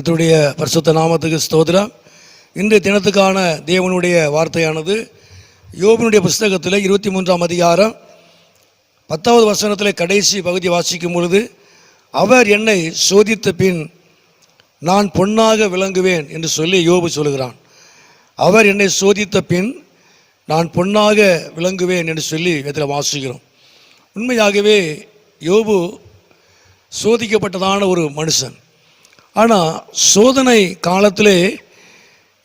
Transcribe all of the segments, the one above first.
கர்த்தருடைய பரிசுத்த நாமத்துக்கு ஸ்தோத்திரம். இன்றைய தினத்துக்கான தேவனுடைய வார்த்தையானது யோபினுடைய புஸ்தகத்தில் 23ஆம் அதிகாரம் 10வது வசனத்தில் கடைசி பகுதி வாசிக்கும் பொழுது, அவர் என்னை சோதித்த பின் நான் பொன்னாக விளங்குவேன் என்று சொல்லி யோபு சொல்கிறான். அவர் என்னை சோதித்த பின் நான் பொன்னாக விளங்குவேன் என்று சொல்லி இதில் வாசிக்கிறோம். உண்மையாகவே யோபு சோதிக்கப்பட்டதான ஒரு மனுஷன். ஆனால் சோதனை காலத்திலே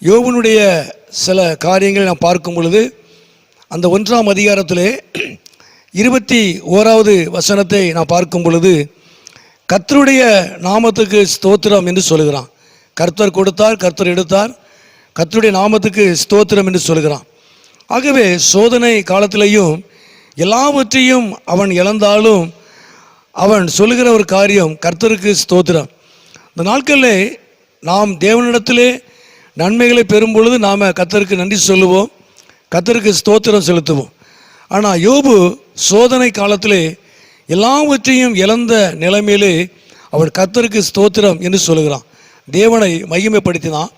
யோபுனுடைய சில காரியங்களை நாம் பார்க்கும் பொழுது, அந்த 1ஆம் அதிகாரத்திலே 21வது வசனத்தை நான் பார்க்கும் பொழுது, கர்த்தருடைய நாமத்துக்கு ஸ்தோத்திரம் என்று சொல்கிறான். கர்த்தர் கொடுத்தார், கர்த்தர் எடுத்தார், கர்த்தருடைய நாமத்துக்கு ஸ்தோத்திரம் என்று சொல்கிறான். ஆகவே சோதனை காலத்திலையும் எல்லாவற்றையும் அவன் இழந்தாலும் அவன் சொல்லுகிற ஒரு காரியம் கர்த்தருக்கு ஸ்தோத்திரம். இந்த நாட்களில் நாம் தேவனிடத்திலே நன்மைகளை பெறும் பொழுது நாம் கர்த்தருக்கு நன்றி சொல்லுவோம், கர்த்தருக்கு ஸ்தோத்திரம் செலுத்துவோம். ஆனால் யோபு சோதனை காலத்திலே எல்லாவற்றையும் இழந்த நிலைமையிலே அவன் கர்த்தருக்கு ஸ்தோத்திரம் என்று சொல்லுகிறான், தேவனை மகிமைப்படுத்தினான்.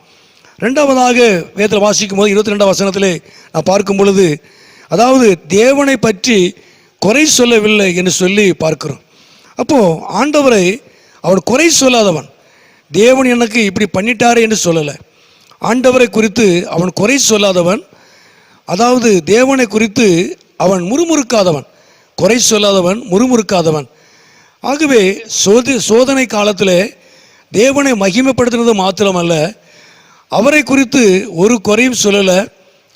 ரெண்டாவதாக வேதத்தில் வாசிக்கும் போது 22ஆம் வசனத்திலே நான் பார்க்கும் பொழுது, அதாவது தேவனை பற்றி குறை சொல்லவில்லை என்று சொல்லி பார்க்கிறோம். அப்போது ஆண்டவரை அவன் குறை சொல்லாதவன், தேவன் எனக்கு இப்படி பண்ணிட்டாரே என்று சொல்லலை. ஆண்டவரை குறித்து அவன் குறை சொல்லாதவன், அதாவது தேவனை குறித்து அவன் முறுமுறுக்காதவன், குறை சொல்லாதவன், முறுமுறுக்காதவன். ஆகவே சோதனை காலத்தில் தேவனை மகிமைப்படுத்தினது மாத்திரமல்ல, அவரை குறித்து ஒரு குறையும் சொல்லலை,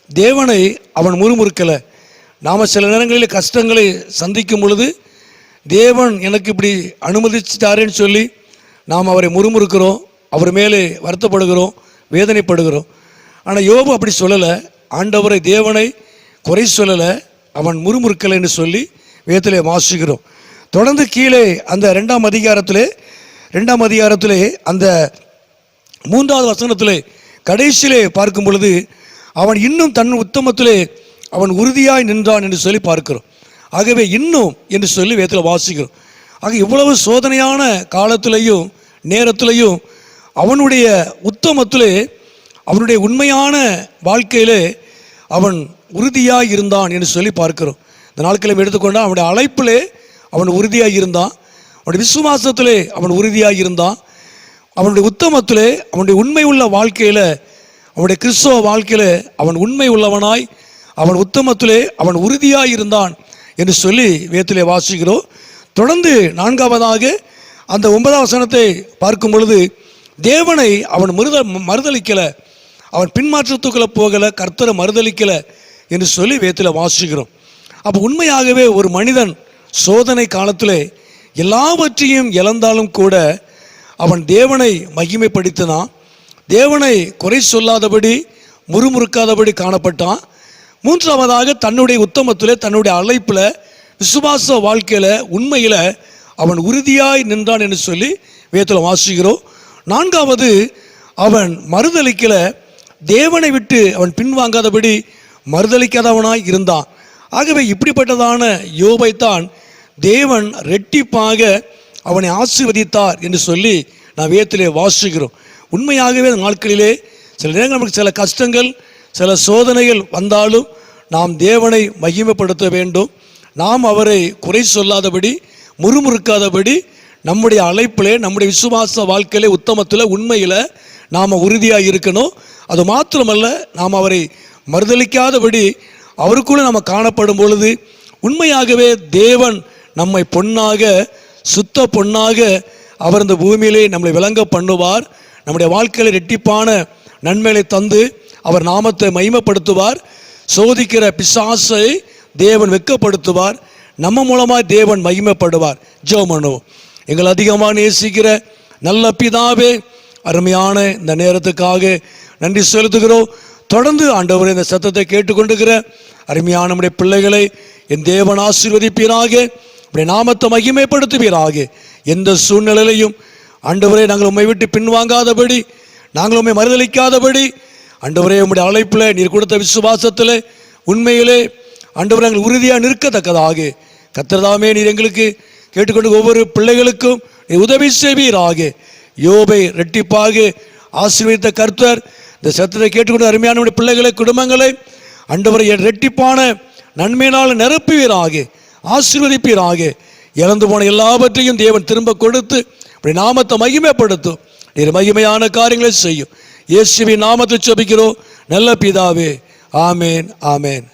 தேவனை அவன் முறுமுறுக்கலை. நாம் சில நேரங்களில் கஷ்டங்களை சந்திக்கும் பொழுது தேவன் எனக்கு இப்படி அனுமதிச்சிட்டாரேன்னு சொல்லி நாம் அவரை முறுமுறுக்கிறோம், அவர் மேலே வருத்தப்படுகிறோம், வேதனைப்படுகிறோம். ஆனால் யோபு அப்படி சொல்லலை, ஆண்டவரை தேவனை குறை சொல்லலை, அவன் முறுமுறுக்கலை என்று சொல்லி வேதத்திலே வாசிக்கிறோம். தொடர்ந்து கீழே அந்த 2ஆம் அதிகாரத்திலே அந்த 3வது வசனத்திலே கடைசியிலே பார்க்கும் பொழுது, அவன் இன்னும் தன் உத்தமத்திலே அவன் உறுதியாய் நின்றான் என்று சொல்லி பார்க்கிறோம். ஆகவே இன்னும் என்று சொல்லி வேதத்தில் வாசிக்கிறோம். ஆக இவ்வளவு சோதனையான காலத்திலையும் நேரத்திலையும் அவனுடைய உத்தமத்திலே, அவனுடைய உண்மையான வாழ்க்கையிலே அவன் உறுதியாக இருந்தான் என்று சொல்லி பார்க்கிறோம். இந்த நாட்களை எடுத்துக்கொண்டால் அவனுடைய அழைப்பிலே அவன் உறுதியாக இருந்தான், அவனுடைய விசுவாசத்திலே அவன் உறுதியாக இருந்தான், அவனுடைய உத்தமத்திலே அவனுடைய உண்மை உள்ள வாழ்க்கையில், அவனுடைய கிறிஸ்தவ வாழ்க்கையில் அவன் உண்மை உள்ளவனாய் அவன் உத்தமத்திலே அவன் உறுதியாக இருந்தான் என்று சொல்லி வேதத்திலே வாசிக்கிறோம். தொடர்ந்து 4ஆவதாக அந்த 9ஆம் வசனத்தை பார்க்கும் பொழுது, தேவனை அவன் மறுதலிக்கலை, அவன் பின்மாற்றத்துக்குள்ளே போகலை, கர்த்தரை மறுதலிக்கலை என்று சொல்லி வேதத்தில் வாசிக்கிறோம். அப்போ உண்மையாகவே ஒரு மனிதன் சோதனை காலத்தில் எல்லாவற்றையும் இழந்தாலும் கூட அவன் தேவனை மகிமைப்படுத்தினான், தேவனை குறை சொல்லாதபடி முறுமுறுக்காதபடி காணப்பட்டான். 3ஆவதாக தன்னுடைய உத்தமத்திலே, தன்னுடைய அழைப்பில், விசுவாச வாழ்க்கையில், உண்மையில் அவன் உறுதியாய் நின்றான் என்று சொல்லி வேதத்தில் வாசிக்கிறோம். 4ஆவது அவன் மறுதலிக்கல, தேவனை விட்டு அவன் பின்வாங்காதபடி மறுதலிக்காதவனாய் இருந்தான். ஆகவே இப்படிப்பட்டதான யோபைத்தான் தேவன் ரெட்டிப்பாக அவனை ஆசீர்வதித்தார் என்று சொல்லி நான் வேதத்திலே வாசிக்கிறோம். உண்மையாகவே அந்த நாட்களிலே சில நேரங்கள் நமக்கு சில கஷ்டங்கள், சில சோதனைகள் வந்தாலும் நாம் தேவனை மகிமைப்படுத்த வேண்டும். நாம் அவரை குறை சொல்லாதபடி, முறுமுறுக்காதபடி நம்முடைய அழைப்பிலே, நம்முடைய விசுவாச வாழ்க்கையிலே, உத்தமத்தில், உண்மையில் நாம் உறுதியாக இருக்கணும். அது மாத்திரமல்ல, நாம் அவரை மறுதலிக்காதபடி அவருக்குள்ளே நம்ம காணப்படும் பொழுது உண்மையாகவே தேவன் நம்மை பொன்னாக, சுத்த பொன்னாக அவர் இந்த பூமியிலே நம்மளை விளங்க பண்ணுவார். நம்முடைய வாழ்க்கையில் ரெட்டிப்பான நன்மைகளை தந்து அவர் நாமத்தை மகிமைப்படுத்துவார். சோதிக்கிற பிசாசை தேவன் வெட்கப்படுத்துவார். நம்ம மூலமாக தேவன் மகிமைப்படுவார். ஜெபம் பண்ணுவோம். எங்களை அதிகமாக நேசிக்கிற நல்ல பிதாவே, அருமையான இந்த நேரத்துக்காக நன்றி செலுத்துகிறோம். தொடர்ந்து ஆண்டவரே, இந்த சத்தத்தை கேட்டுக்கொண்டிருக்கிற அருமையான நம்முடைய பிள்ளைகளை என் தேவன் ஆசீர்வதிப்பீராக, உடைய நாமத்தை மகிமைப்படுத்துவீராக. எந்த சூழ்நிலையிலையும் ஆண்டவரே நாங்கள் உம்மை விட்டு பின்வாங்காதபடி, நாங்கள் உம்மை மறுதலிக்காதபடி, ஆண்டவரே உம்முடைய அழைப்பில், நீர் கொடுத்த விசுவாசத்தில், உண்மையிலே ஆண்டவரே நாங்கள் உறுதியாக நிற்கத்தக்கதாக கர்த்தர் தாமே நீர் எங்களுக்கு கேட்டுக்கொண்டு ஒவ்வொரு பிள்ளைகளுக்கும் நீ உதவி செய்வீராக. யோபை இரட்டிப்பாக ஆசீர்வதித்த கர்த்தர் இந்த சத்தத்தை கேட்டுக்கொண்டு அருமையான பிள்ளைகளை, குடும்பங்களை ஆண்டவரை இரட்டிப்பான நன்மையினால் நிரப்புவீராக, ஆசீர்வதிப்பீராக. இழந்து போன எல்லாவற்றையும் தேவன் திரும்ப கொடுத்து அப்படி நாமத்தை மகிமைப்படுத்தும். நீர் மகிமையான காரியங்களை செய்யும். இயேசுவின் நாமத்தை ஜெபிக்கிறோம் நல்ல பிதாவே. ஆமேன், ஆமேன்.